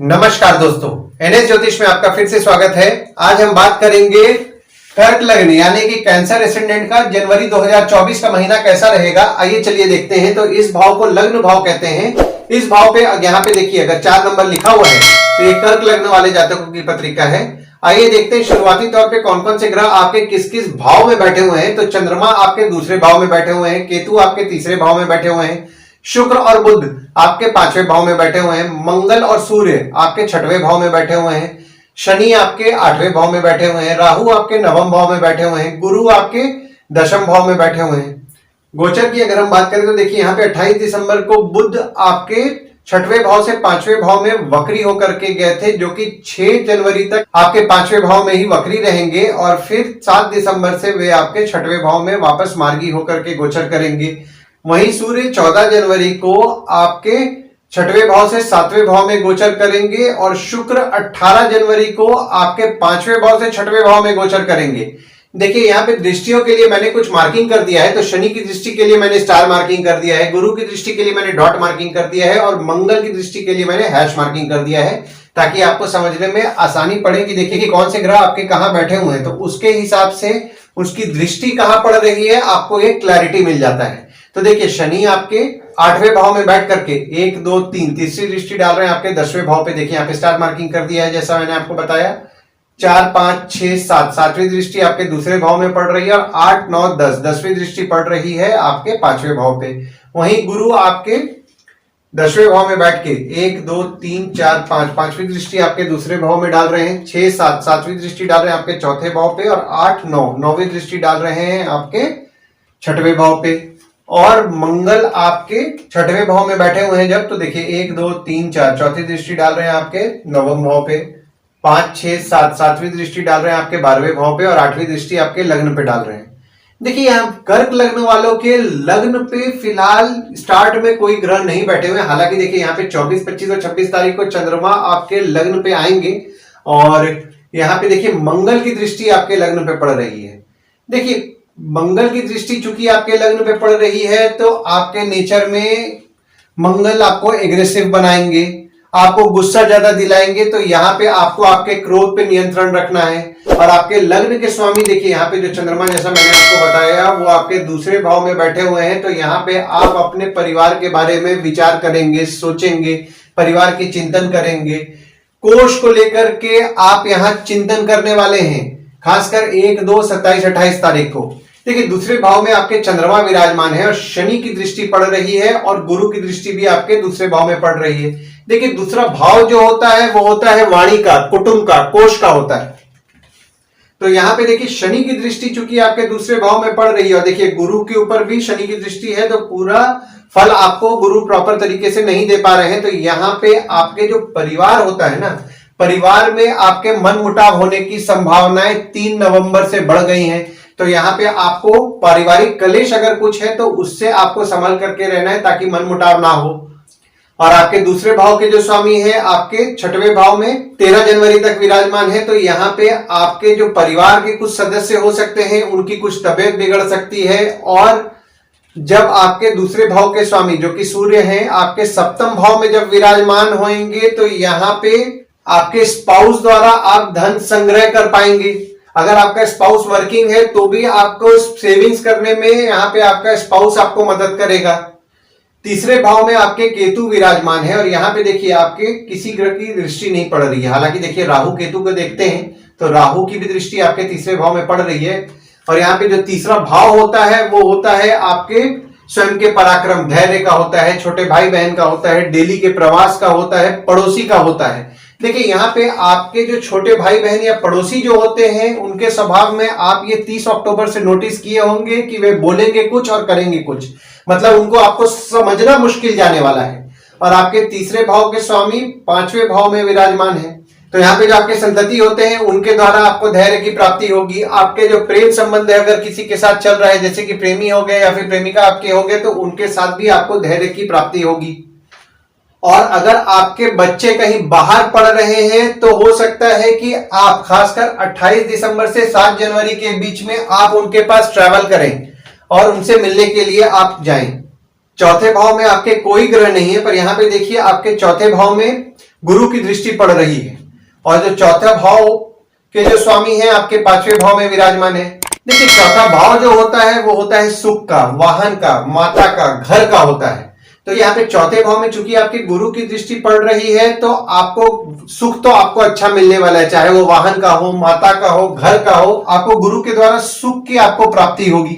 नमस्कार दोस्तों, एनएस ज्योतिष में आपका फिर से स्वागत है। आज हम बात करेंगे कर्क लग्न यानी कि कैंसर एसेंडेंट का जनवरी 2024 का महीना कैसा रहेगा। आइए चलिए देखते हैं। तो इस भाव को लग्न भाव कहते हैं। इस भाव पे यहाँ पे देखिए अगर 4 नंबर लिखा हुआ है तो ये कर्क लग्न वाले जातकों की पत्रिका है। आइए देखते हैं शुरुआती तौर पे कौन कौन से ग्रह आपके किस किस भाव में बैठे हुए हैं। तो चंद्रमा आपके दूसरे भाव में बैठे हुए हैं, केतु आपके तीसरे भाव में बैठे हुए हैं, शुक्र और बुध आपके 5वें भाव में बैठे हुए हैं, मंगल और सूर्य आपके 6वें भाव में बैठे हुए हैं, शनि आपके 8वें भाव में बैठे हुए हैं, राहु आपके 9वें भाव में बैठे हुए हैं, गुरु आपके 10वें भाव में बैठे हुए हैं। गोचर की अगर हम बात करें तो देखिए यहाँ पे 28 दिसंबर को बुध आपके 6वें भाव से 5वें भाव में वक्री होकर के गए थे, जो कि 6 जनवरी तक आपके 5वें भाव में ही वक्री रहेंगे और फिर 7 दिसंबर से वे आपके 6वें भाव में वापस मार्गी होकर के गोचर करेंगे। वहीं सूर्य 14 जनवरी को आपके 6वें भाव से 7वें भाव में गोचर करेंगे और शुक्र 18 जनवरी को आपके 5वें भाव से 6वें भाव में गोचर करेंगे। देखिए यहाँ पे दृष्टियों के लिए मैंने कुछ मार्किंग कर दिया है। तो शनि की दृष्टि के लिए मैंने स्टार मार्किंग कर दिया है, गुरु की दृष्टि के लिए मैंने डॉट मार्किंग कर दिया है और मंगल की दृष्टि के लिए मैंने हैश मार्किंग कर दिया है, ताकि आपको समझने में आसानी पड़े कि देखिए कि कौन से ग्रह आपके कहाँ बैठे हुए हैं। तो उसके हिसाब से उसकी दृष्टि कहाँ पड़ रही है आपको एक क्लैरिटी मिल जाता है। तो देखिए शनि आपके 8वें भाव में बैठ करके 1 2 3 तीसरी दृष्टि डाल रहे हैं आपके 10वें भाव पे। देखिए यहाँ पे स्टार मार्किंग कर दिया है जैसा मैंने आपको बताया। 4 5 6 7 7वीं दृष्टि आपके दूसरे भाव में पड़ रही है और 8 9 10 10वीं दृष्टि पड़ रही है आपके 5वें भाव पे। वहीं गुरु आपके 10वें भाव में बैठ के 1 2 3 4 5 5वीं दृष्टि आपके दूसरे भाव में डाल रहे हैं। 6 7 7वीं दृष्टि डाल रहे हैं आपके 4थे भाव पे और 8 9 9वीं दृष्टि डाल रहे हैं आपके 6वें भाव पे। और मंगल आपके 6वें भाव में बैठे हुए हैं जब, तो देखिए 1 2 3 4 चौथी दृष्टि डाल रहे हैं आपके 9वें भाव पे, 5 6 7 7वीं दृष्टि डाल रहे हैं आपके 12वें भाव पे और 8वीं दृष्टि आपके लग्न पे डाल रहे हैं। देखिए यहाँ कर्क लग्न वालों के लग्न पे फिलहाल स्टार्ट में कोई ग्रह नहीं बैठे हुए। हालांकि देखिए यहाँ पे 24 25 और 26 तारीख को चंद्रमा आपके लग्न पे आएंगे और यहाँ पे देखिए मंगल की दृष्टि आपके लग्न पे पड़ रही है। देखिए मंगल की दृष्टि चूंकि आपके लग्न पे पड़ रही है तो आपके नेचर में मंगल आपको एग्रेसिव बनाएंगे, आपको गुस्सा ज्यादा दिलाएंगे। तो यहाँ पे आपको आपके क्रोध पे नियंत्रण रखना है। और आपके लग्न के स्वामी देखिए यहाँ पे जो चंद्रमा जैसा मैंने आपको बताया वो आपके दूसरे भाव में बैठे हुए हैं। तो यहाँ पे आप अपने परिवार के बारे में विचार करेंगे, सोचेंगे, परिवार की चिंतन करेंगे। कोष को लेकर के आप यहाँ चिंतन करने वाले हैं, खासकर 1 2 27 28 तारीख को। देखिए दूसरे भाव में आपके चंद्रमा विराजमान है और शनि की दृष्टि पड़ रही है और गुरु की दृष्टि भी आपके दूसरे भाव में पड़ रही है। देखिए दूसरा भाव जो होता है वो होता है वाणी का, कुटुंब का, कोष का होता है। तो यहाँ पे देखिए शनि की दृष्टि चूंकि आपके दूसरे भाव में पड़ रही है और देखिए गुरु के ऊपर भी शनि की दृष्टि है, तो पूरा फल आपको गुरु प्रॉपर तरीके से नहीं दे पा रहे हैं। तो यहाँ पे आपके जो परिवार होता है ना, परिवार में आपके मनमुटाव होने की संभावनाएं 3 नवंबर से बढ़ गई हैं। तो यहाँ पे आपको पारिवारिक कलेश अगर कुछ है तो उससे आपको संभल करके रहना है ताकि मनमुटाव ना हो। और आपके दूसरे भाव के जो स्वामी है आपके 6वें भाव में 13 जनवरी तक विराजमान है। तो यहाँ पे आपके जो परिवार के कुछ सदस्य हो सकते हैं, उनकी कुछ तबीयत बिगड़ सकती है। और जब आपके दूसरे भाव के स्वामी जो कि सूर्य हैं आपके 7वें भाव में जब विराजमान होंगे तो यहाँ पे आपके स्पाउस द्वारा आप धन संग्रह कर पाएंगे। अगर आपका स्पाउस वर्किंग है तो भी आपको सेविंग्स करने में यहाँ पे आपका स्पाउस आपको मदद करेगा। तीसरे भाव में आपके केतु विराजमान है और यहाँ पे देखिए आपके किसी ग्रह की दृष्टि नहीं पड़ रही है। हालांकि देखिए राहु केतु को देखते हैं तो राहु की भी दृष्टि आपके तीसरे भाव में पड़ रही है। और यहाँ पे जो तीसरा भाव होता है वो होता है आपके स्वयं के पराक्रम, धैर्य का होता है, छोटे भाई बहन का होता है, डेली के प्रवास का होता है, पड़ोसी का होता है। देखिए यहाँ पे आपके जो छोटे भाई बहन या पड़ोसी जो होते हैं उनके स्वभाव में आप ये 30 अक्टूबर से नोटिस किए होंगे कि वे बोलेंगे कुछ और करेंगे कुछ, मतलब उनको आपको समझना मुश्किल जाने वाला है। और आपके तीसरे भाव के स्वामी 5वें भाव में विराजमान है। तो यहाँ पे जो आपके संतति होते हैं उनके द्वारा आपको धैर्य की प्राप्ति होगी। आपके जो प्रेम संबंध है अगर किसी के साथ चल रहा है, जैसे कि प्रेमी हो गए या फिर प्रेमिका आपके हो गए, तो उनके साथ भी आपको धैर्य की प्राप्ति होगी। और अगर आपके बच्चे कहीं बाहर पढ़ रहे हैं तो हो सकता है कि आप खासकर 28 दिसंबर से 7 जनवरी के बीच में आप उनके पास ट्रैवल करें और उनसे मिलने के लिए आप जाएं। चौथे भाव में आपके कोई ग्रह नहीं है, पर यहाँ पे देखिए आपके चौथे भाव में गुरु की दृष्टि पड़ रही है। और जो चौथा भाव के जो स्वामी हैं आपके 5वें भाव में विराजमान है। देखिए चौथा भाव जो होता है वो होता है सुख का, वाहन का, माता का, घर का होता है। तो यहाँ पे चौथे भाव में चूंकि आपके गुरु की दृष्टि पड़ रही है तो आपको सुख तो आपको अच्छा मिलने वाला है, चाहे वो वाहन का हो, माता का हो, घर का हो, आपको गुरु के द्वारा सुख की आपको प्राप्ति होगी।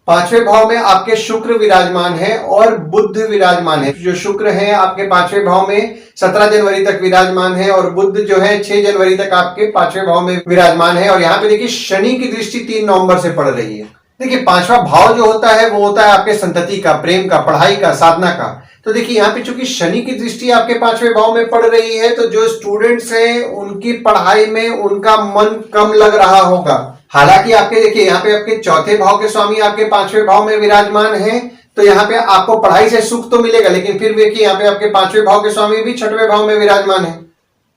5वें भाव में आपके शुक्र विराजमान है और बुध विराजमान है। जो शुक्र है आपके 5वें भाव में 17 जनवरी तक विराजमान है और बुध जो है 6 जनवरी तक आपके 5वें भाव में विराजमान है। और यहाँ पे देखिए शनि की दृष्टि 3 नवंबर से पड़ रही है। देखिए 5वां भाव जो होता है वो होता है आपके संतति का, प्रेम का, पढ़ाई का, साधना का। तो देखिए यहाँ पे चूंकि शनि की दृष्टि आपके 5वें भाव में पड़ रही है तो जो स्टूडेंट्स हैं उनकी पढ़ाई में उनका मन कम लग रहा होगा। हालांकि आपके देखिए यहाँ पे आपके चौथे भाव के स्वामी आपके 5वें भाव में विराजमान है तो यहाँ पे आपको पढ़ाई से सुख तो मिलेगा, लेकिन फिर देखिए यहाँ पे आपके 5वें भाव के स्वामी भी 6वें भाव में विराजमान है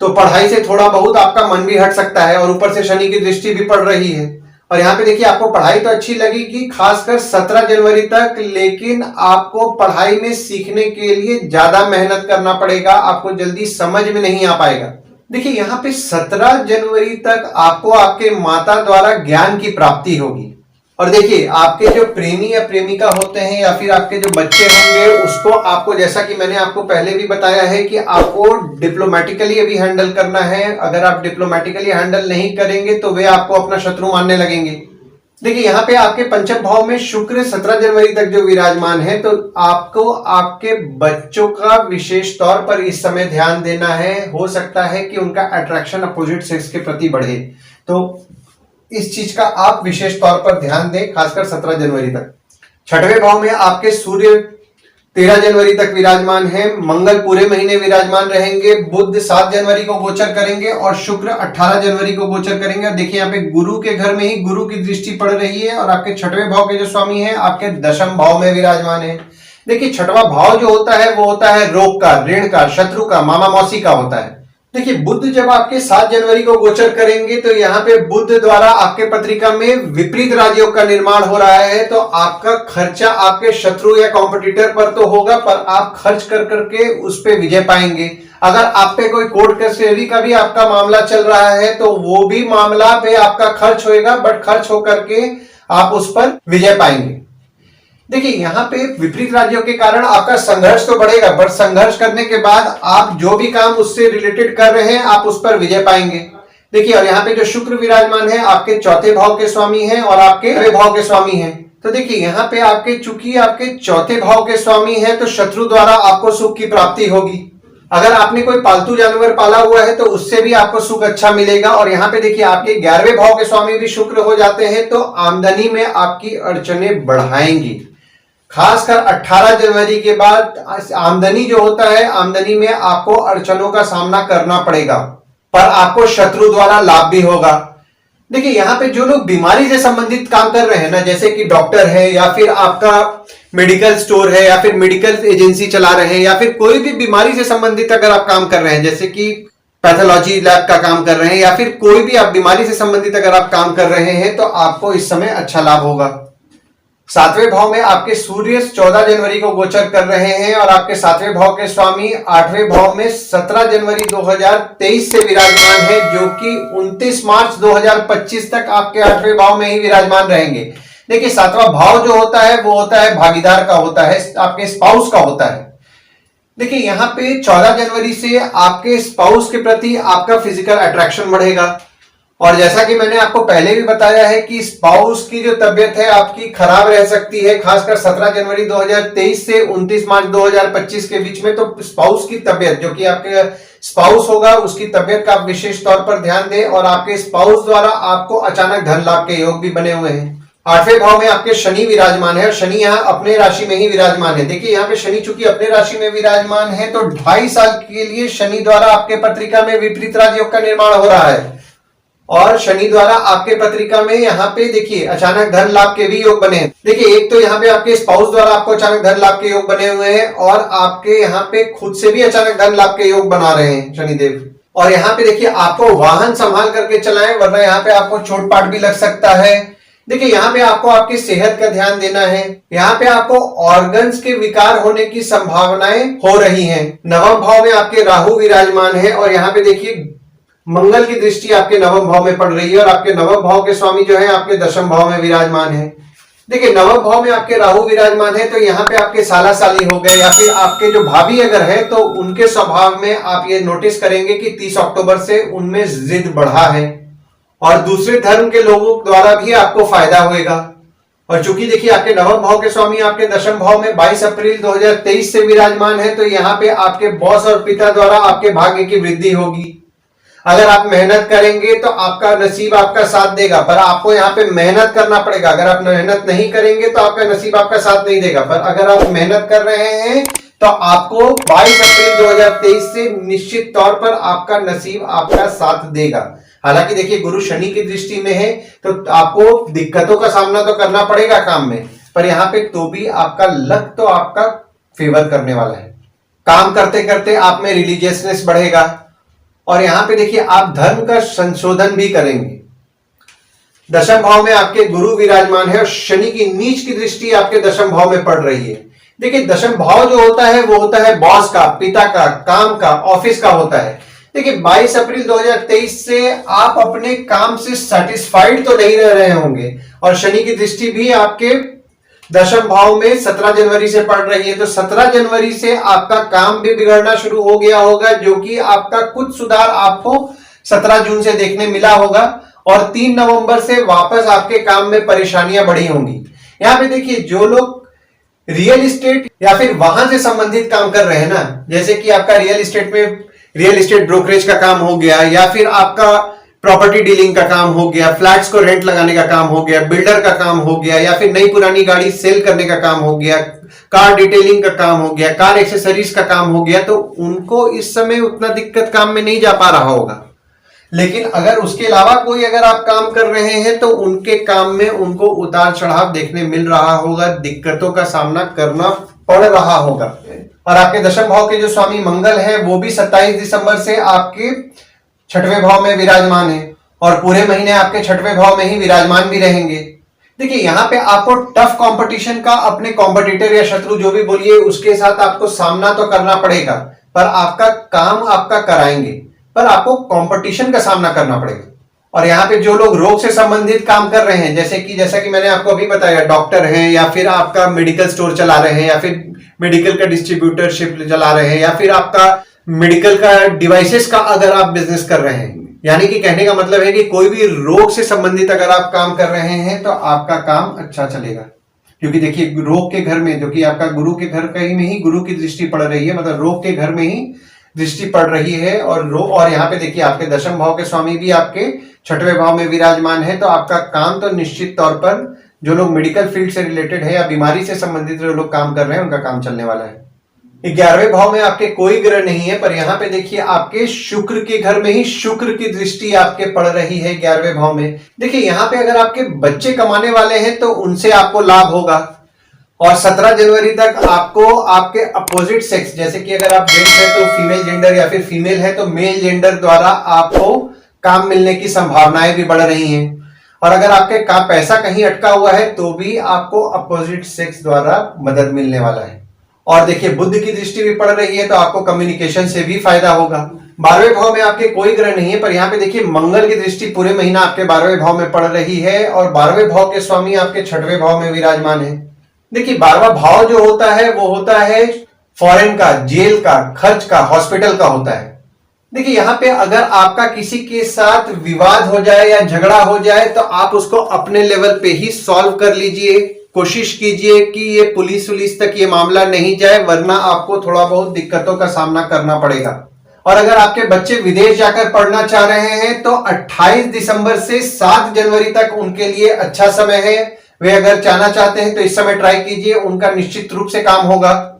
तो पढ़ाई से थोड़ा बहुत आपका मन भी हट सकता है और ऊपर से शनि की दृष्टि भी पड़ रही है। और यहाँ पे देखिए आपको पढ़ाई तो अच्छी लगेगी खासकर 17 जनवरी तक, लेकिन आपको पढ़ाई में सीखने के लिए ज्यादा मेहनत करना पड़ेगा, आपको जल्दी समझ में नहीं आ पाएगा। देखिए यहाँ पे 17 जनवरी तक आपको आपके माता द्वारा ज्ञान की प्राप्ति होगी। और देखिए आपके जो प्रेमी या प्रेमिका होते हैं या फिर आपके जो बच्चे होंगे उसको आपको, जैसा कि मैंने आपको पहले भी बताया है कि आपको डिप्लोमेटिकली अभी हैंडल करना है। अगर आप डिप्लोमेटिकली हैंडल नहीं करेंगे तो वे आपको अपना शत्रु मानने लगेंगे। देखिए यहाँ पे आपके 5वें भाव में शुक्र 17 जनवरी तक जो विराजमान है तो आपको आपके बच्चों का विशेष तौर पर इस समय ध्यान देना है। हो सकता है कि उनका अट्रैक्शन अपोजिट सेक्स के प्रति बढ़े, तो इस चीज का आप विशेष तौर पर ध्यान दें, खासकर 17 जनवरी तक। 6वें भाव में आपके सूर्य 13 जनवरी तक विराजमान है, मंगल पूरे महीने विराजमान रहेंगे, बुध 7 जनवरी को गोचर करेंगे और शुक्र 18 जनवरी को गोचर करेंगे। और देखिए यहाँ पे गुरु के घर में ही गुरु की दृष्टि पड़ रही है और आपके 6वें भाव के जो स्वामी हैं आपके 10वें भाव में विराजमान है। देखिए 6वां भाव जो होता है वो होता है रोग का, ऋण का, शत्रु का, मामा मौसी का होता है। देखिए बुध जब आपके 7 जनवरी को गोचर करेंगे तो यहाँ पे बुध द्वारा आपके पत्रिका में विपरीत राजयोग का निर्माण हो रहा है तो आपका खर्चा आपके शत्रु या कॉम्पिटिटर पर तो होगा पर आप खर्च कर करके उस पे विजय पाएंगे। अगर आप पे कोई कोर्ट कचहरी का भी आपका मामला चल रहा है तो वो भी मामला पे आपका खर्च होएगा, बट खर्च होकर के आप उस पर विजय पाएंगे। देखिए यहाँ पे विपरीत राज्यों के कारण आपका संघर्ष तो बढ़ेगा, बट संघर्ष करने के बाद आप जो भी काम उससे रिलेटेड कर रहे हैं आप उस पर विजय पाएंगे। देखिए और यहाँ पे जो शुक्र विराजमान है आपके 4थे भाव के स्वामी हैं और आपके 9वें भाव के स्वामी हैं। तो देखिए यहाँ पे आपके चूंकि आपके 4थे भाव के स्वामी हैं तो शत्रु द्वारा आपको सुख की प्राप्ति होगी। अगर आपने कोई पालतू जानवर पाला हुआ है तो उससे भी आपको सुख अच्छा मिलेगा। और यहाँ पे देखिए आपके 11वें भाव के स्वामी भी शुक्र हो जाते हैं तो आमदनी में आपकी अड़चने बढ़ाएंगी। खासकर 18 जनवरी के बाद आमदनी जो होता है, आमदनी में आपको अड़चनों का सामना करना पड़ेगा पर आपको शत्रु द्वारा लाभ भी होगा। देखिए यहाँ पे जो लोग बीमारी से संबंधित काम कर रहे हैं ना, जैसे कि डॉक्टर है या फिर आपका मेडिकल स्टोर है या फिर मेडिकल एजेंसी चला रहे हैं या फिर कोई भी बीमारी से संबंधित अगर आप काम कर रहे हैं, जैसे कि पैथोलॉजी लैब का काम कर रहे हैं या फिर कोई भी आप बीमारी से संबंधित अगर आप काम कर रहे हैं तो आपको इस समय अच्छा लाभ होगा। 7वें भाव में आपके सूर्य 14 जनवरी को गोचर कर रहे हैं और आपके 7वें भाव के स्वामी 8वें भाव में 17 जनवरी 2023 से विराजमान है, जो कि 29 मार्च 2025 तक आपके 8वें भाव में ही विराजमान रहेंगे। देखिए 7वां भाव जो होता है वो होता है भागीदार का, होता है आपके स्पाउस का होता है। देखिए यहाँ पे 14 जनवरी से आपके स्पाउस के प्रति आपका फिजिकल अट्रैक्शन बढ़ेगा और जैसा कि मैंने आपको पहले भी बताया है कि स्पाउस की जो तबियत है आपकी खराब रह सकती है, खासकर 17 जनवरी 2023 से 29 मार्च 2025 के बीच में। तो स्पाउस की तबियत, जो कि आपके स्पाउस होगा, उसकी तबियत का आप विशेष तौर पर ध्यान दें। और आपके स्पाउस द्वारा आपको अचानक धन लाभ के योग भी बने हुए हैं। 8वें भाव में आपके शनि विराजमान है और शनि यहाँ अपने राशि में ही विराजमान है। देखिए यहाँ पे शनि चूंकि अपने राशि में विराजमान है तो 2.5 साल के लिए शनि द्वारा आपके पत्रिका में विपरीत राजयोग का निर्माण हो रहा है और शनि द्वारा आपके पत्रिका में यहाँ पे देखिए अचानक धन लाभ के भी योग बने हैं। देखिए एक तो यहाँ पे आपके स्पाउस द्वारा आपको अचानक धन लाभ के योग बने हुए हैं और आपके यहाँ पे खुद से भी अचानक धन लाभ के योग बना रहे हैं शनिदेव। और यहाँ पे देखिए आपको वाहन संभाल करके चलाएं, वरना यहाँ पे आपको चोट पाट भी लग सकता है देखिए यहाँ पे आपको आपकी सेहत का ध्यान देना है। यहाँ पे आपको ऑर्गन्स के विकार होने की संभावनाएं हो रही हैं। नवम भाव में आपके राहु विराजमान है और यहाँ पे देखिए मंगल की दृष्टि आपके नवम भाव में पड़ रही है और आपके नवम भाव के स्वामी जो है आपके दशम भाव में विराजमान है। देखिए नवम भाव में आपके राहु विराजमान है तो यहाँ पे आपके साला साली हो गए या फिर आपके जो भाभी अगर है तो उनके स्वभाव में आप ये नोटिस करेंगे कि 30 अक्टूबर से उनमें जिद बढ़ा है और दूसरे धर्म के लोगों द्वारा भी आपको फायदा होगा। और चूंकि देखिए आपके नवम भाव के स्वामी आपके दशम भाव में 22 अप्रैल 2023 से विराजमान है तो यहाँ पे आपके बॉस और पिता द्वारा आपके भाग्य की वृद्धि होगी। अगर आप मेहनत करेंगे तो आपका नसीब आपका साथ देगा, पर आपको यहाँ पे मेहनत करना पड़ेगा। अगर आप मेहनत नहीं करेंगे तो आपका नसीब आपका साथ नहीं देगा, पर अगर आप मेहनत कर रहे हैं तो आपको 22 अप्रैल 2023 से निश्चित तौर पर आपका नसीब आपका साथ देगा। हालांकि देखिए गुरु शनि की दृष्टि में है तो आपको दिक्कतों का सामना तो करना पड़ेगा काम में, पर यहाँ पे तो भी आपका लक तो आपका फेवर करने वाला है। काम करते करते आप में रिलीजियसनेस बढ़ेगा और यहाँ पे देखिए आप धर्म का संशोधन भी करेंगे। दशम भाव में आपके गुरु विराजमान है और शनि की नीच की दृष्टि आपके दशम भाव में पड़ रही है। देखिए दशम भाव जो होता है वो होता है बॉस का, पिता का, काम का, ऑफिस का होता है। देखिए 22 अप्रैल 2023 से आप अपने काम से सेटिस्फाइड तो नहीं रह रहे होंगे और शनि की दृष्टि भी आपके दशम भाव में 17 जनवरी से पड़ रही है तो 17 जनवरी से आपका काम भी बिगड़ना शुरू हो गया होगा, जो कि आपका कुछ सुधार आपको 17 जून से देखने मिला होगा और 3 नवंबर से वापस आपके काम में परेशानियां बढ़ी होंगी। यहाँ पे देखिए जो लोग रियल एस्टेट या फिर वाहन से संबंधित काम कर रहे हैं ना, जैसे कि आपका रियल एस्टेट में रियल एस्टेट ब्रोकरेज का काम हो गया या फिर आपका प्रॉपर्टी डीलिंग का काम हो गया, फ्लैट्स को रेंट लगाने का काम हो गया, बिल्डर का काम हो गया या फिर नई पुरानी गाड़ी सेल करने का काम हो गया, कार डिटेलिंग का काम हो गया, कार एक्सेसरीज का काम हो गया, तो उनको इस समय उतना दिक्कत काम में नहीं जा पा रहा होगा। लेकिन अगर उसके अलावा कोई अगर आप काम कर रहे हैं तो उनके काम में उनको उतार चढ़ाव देखने मिल रहा होगा, दिक्कतों का सामना करना पड़ रहा होगा। और आपके दशम भाव के जो स्वामी मंगल है वो भी 27 दिसंबर से आपके 6वें भाव में विराजमान है और पूरे महीने आपके 6वें भाव में ही विराजमान भी रहेंगे। देखिए यहाँ पे आपको टफ कंपटीशन का अपने कॉम्पिटिटर या शत्रु जो भी बोलिए उसके साथ आपको सामना तो करना पड़ेगा, पर आपका काम आपका कराएंगे, पर आपको कंपटीशन का सामना करना पड़ेगा। और यहाँ पे जो लोग रोग से संबंधित काम कर रहे हैं, जैसा कि मैंने आपको अभी बताया, डॉक्टर हैं या फिर आपका मेडिकल स्टोर चला रहे हैं या फिर मेडिकल का डिस्ट्रीब्यूटरशिप चला रहे हैं या फिर आपका मेडिकल का डिवाइसेस का अगर आप बिजनेस कर रहे हैं, यानी कि कहने का मतलब है कि कोई भी रोग से संबंधित अगर आप काम कर रहे हैं तो आपका काम अच्छा चलेगा। क्योंकि देखिए रोग के घर में, जो कि आपका गुरु के घर कहीं में ही गुरु की दृष्टि पड़ रही है, मतलब रोग के घर में ही दृष्टि पड़ रही है और यहाँ पे देखिए आपके दशम भाव के स्वामी भी आपके 6वें भाव में विराजमान है, तो आपका काम तो निश्चित तौर पर जो लोग मेडिकल फील्ड से रिलेटेड है या बीमारी से संबंधित जो लोग काम कर रहे हैं उनका काम चलने वाला है। 11वें भाव में आपके कोई ग्रह नहीं है, पर यहाँ पे देखिए आपके शुक्र के घर में ही शुक्र की दृष्टि आपके पड़ रही है 11वें भाव में। देखिए यहाँ पे अगर आपके बच्चे कमाने वाले हैं तो उनसे आपको लाभ होगा और 17 जनवरी तक आपको आपके अपोजिट सेक्स, जैसे कि अगर आप जेंट्स है तो फीमेल जेंडर या फिर फीमेल है तो मेल जेंडर द्वारा आपको काम मिलने की संभावनाएं भी बढ़ रही हैं। और अगर आपके काम पैसा कहीं अटका हुआ है तो भी आपको अपोजिट सेक्स द्वारा मदद मिलने वाला है। और देखिए बुध की दृष्टि भी पड़ रही है तो आपको कम्युनिकेशन से भी फायदा होगा। 12वें भाव में आपके कोई ग्रह नहीं है, पर यहाँ पे देखिए मंगल की दृष्टि पूरे महीना आपके 12वें भाव में पड़ रही है और 12वें भाव के स्वामी आपके 6वें भाव में विराजमान है। देखिए 12वां भाव जो होता है वो होता है फॉरेन का, जेल का, खर्च का, हॉस्पिटल का होता है। देखिए यहाँ पे अगर आपका किसी के साथ विवाद हो जाए या झगड़ा हो जाए तो आप उसको अपने लेवल पे ही सॉल्व कर लीजिए, कोशिश कीजिए कि ये पुलिस तक ये मामला नहीं जाए, वरना आपको थोड़ा बहुत दिक्कतों का सामना करना पड़ेगा। और अगर आपके बच्चे विदेश जाकर पढ़ना चाह रहे हैं तो 28 दिसंबर से 7 जनवरी तक उनके लिए अच्छा समय है। वे अगर जाना चाहते हैं तो इस समय ट्राई कीजिए, उनका निश्चित रूप से काम होगा।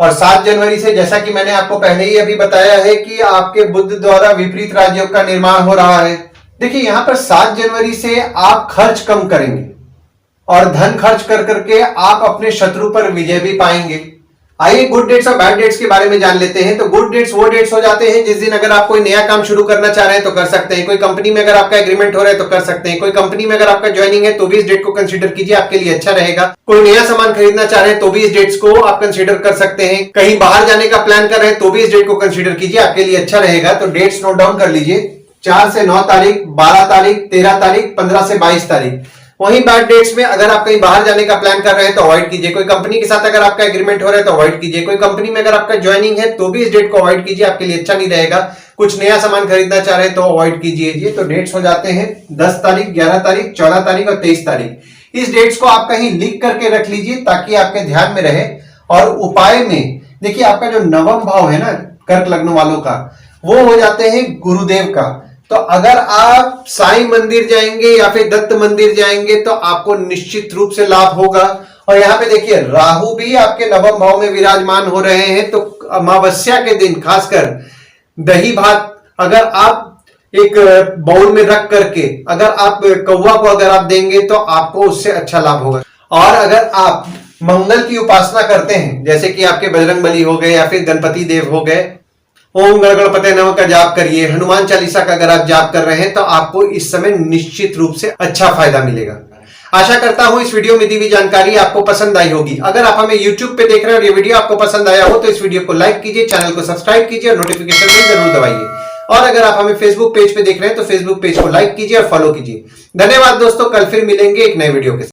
और 7 जनवरी से, जैसा कि मैंने आपको पहले ही अभी बताया है कि आपके बुध द्वारा विपरीत राजयोग का निर्माण हो रहा है। देखिए यहाँ पर 7 जनवरी से आप खर्च कम करेंगे और धन खर्च कर करके आप अपने शत्रु पर विजय भी पाएंगे। आइए गुड डेट्स और बैड डेट्स के बारे में जान लेते हैं। तो गुड डेट्स वो डेट्स हो जाते हैं जिस दिन अगर आप कोई नया काम शुरू करना चाह रहे हैं तो कर सकते हैं, कोई कंपनी में अगर आपका एग्रीमेंट हो रहा है तो कर सकते हैं, कोई कंपनी में अगर आपका ज्वाइनिंग है तो भी इस डेट को कंसीडर कीजिए, आपके लिए अच्छा रहेगा। कोई नया सामान खरीदना चाह रहे हैं तो भी इस डेट्स को आप कंसीडर कर सकते हैं, कहीं बाहर जाने का प्लान कर रहे हैं तो भी इस डेट को कंसीडर कीजिए, आपके लिए अच्छा रहेगा। तो डेट्स नोट डाउन कर लीजिए, 4 से 9 तारीख, 12 तारीख, 13 तारीख, 15 से 22 तारीख। वहीं बैड डेट्स में अगर आप कहीं बाहर जाने का प्लान कर रहे हैं तो अवॉइड कीजिए, कोई कंपनी के साथ अगर आपका एग्रीमेंट हो रहा है तो अवॉइड कीजिए, कोई कंपनी में अगर आपका ज्वाइनिंग है तो भी इस डेट को अवॉइड कीजिए, आपके लिए अच्छा नहीं रहेगा। कुछ नया सामान खरीदना चाह रहे हैं तो अवॉइड कीजिए। तो डेट्स हो जाते हैं 10 तारीख, 11 तारीख, 14 तारीख और 23 तारीख। इस डेट्स को आप कहीं लिख करके रख लीजिए ताकि आपके ध्यान में रहे। और उपाय में देखिए, आपका जो नवम भाव है ना कर्क लग्न वालों का, वो हो जाते हैं गुरुदेव का। तो अगर आप साईं मंदिर जाएंगे या फिर दत्त मंदिर जाएंगे तो आपको निश्चित रूप से लाभ होगा। और यहाँ पे देखिए, राहु भी आपके नवम भाव में विराजमान हो रहे हैं। तो अमावस्या के दिन खासकर दही भात अगर आप एक बाउल में रख करके अगर आप कौवा को अगर आप देंगे तो आपको उससे अच्छा लाभ होगा। और अगर आप मंगल की उपासना करते हैं, जैसे कि आपके बजरंगबली हो गए या फिर गणपति देव हो गए, ओम गणपते नमः का जाप करिए, हनुमान चालीसा का अगर आप जाप कर रहे हैं तो आपको इस समय निश्चित रूप से अच्छा फायदा मिलेगा। आशा करता हूं इस वीडियो में दी हुई जानकारी आपको पसंद आई होगी। अगर आप हमें YouTube पे देख रहे हैं और ये वीडियो आपको पसंद आया हो तो इस वीडियो को लाइक कीजिए, चैनल को सब्सक्राइब कीजिए और नोटिफिकेशन बेल जरूर दबाइए। और अगर आप हमें Facebook पेज पे देख रहे हैं तो Facebook पेज को लाइक कीजिए और फॉलो कीजिए। धन्यवाद दोस्तों, कल फिर मिलेंगे एक नए वीडियो के साथ।